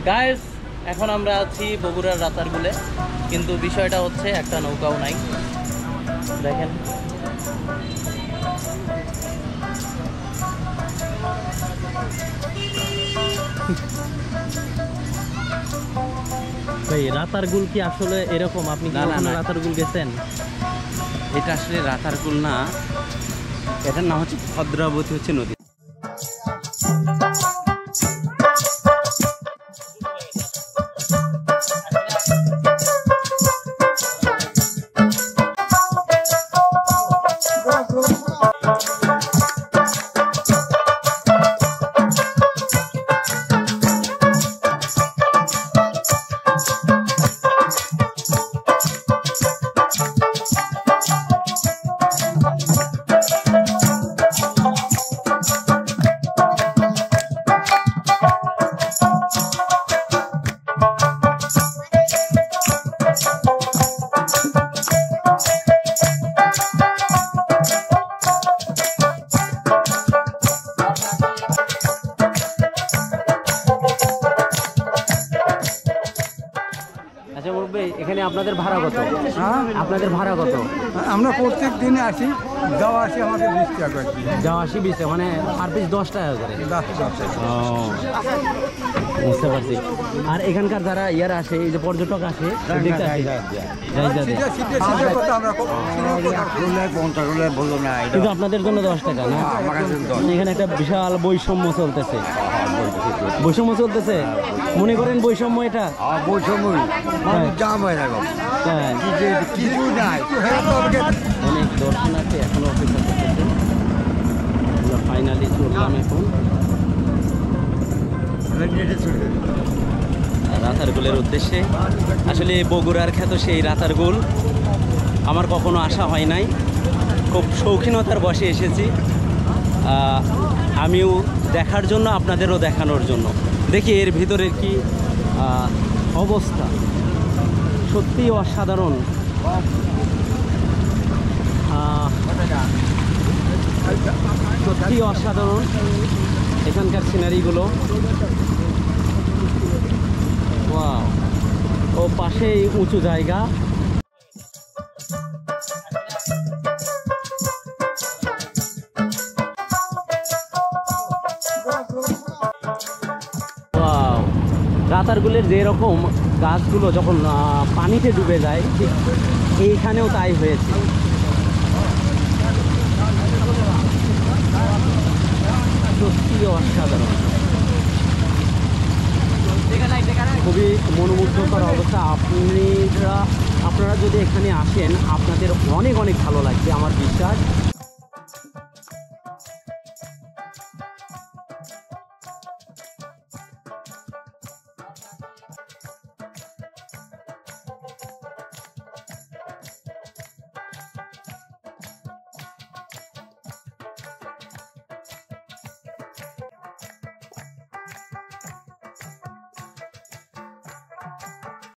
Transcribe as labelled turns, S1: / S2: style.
S1: Guys, এখন আমরা আছি বগুড়ার রাতারগুলে, কিন্তু বিষয়টা হচ্ছে একটা নৌকাও নাই। দেখেন ভাই, রাতারগুল কি আসলে এরকম? আপনি কি রাতারগুল গেছেন?
S2: এটা আসলে রাতারগুল না, এটার নাম হচ্ছে ভদ্রাবতী হচ্ছে নদী। এখানে আপনাদের ভাড়া কত? আপনাদের ভাড়া কত?
S3: আমরা প্রত্যেক দিনে আসি, যাওয়া আসি আমাদের 20 টাকা,
S1: যাওয়া আসি 20 টাকা, মানে পার পিস 10 টাকা করে। বুঝতে পারছি। আর এখানকার যারা ইয়ার আসে, এই যে পর্যটক আসে, কিন্তু আপনাদের জন্য 10 টাকা না? এখানে একটা বিশাল বৈষম্য চলতেছে। বৈষম্য চলতেছে, মনে করেন বৈষম্য? এটা
S3: বৈষম্য কিছু নাই।
S1: অনেক দর্শনার্থী এখনো অপেক্ষা করতেছে। আমরা ফাইনালি চললাম এখন রাতারগুলের উদ্দেশ্যে। আসলে বগুড়ার খ্যাত সেই রাতারগুল আমার কখনো আসা হয় নাই, খুব শৌখিনতার বশে এসেছি আমিও দেখার জন্য, আপনাদেরও দেখানোর জন্য। দেখি এর ভিতরের কি অবস্থা, সত্যি অসাধারণ। সত্যি অসাধারণ এখানকার সিনারিগুলো। ওয়াও, ও পাশেই উঁচু জায়গা। রাতারগুলের যেরকম গাছগুলো যখন পানিতে ডুবে যায়, ঠিক এইখানেও তাই হয়েছে। সত্যি অসাধারণ, খুবই মনোমুগ্ধকর অবস্থা। আপনারা যদি এখানে আসেন, আপনাদের অনেক অনেক ভালো লাগবে আমার বিশ্বাস।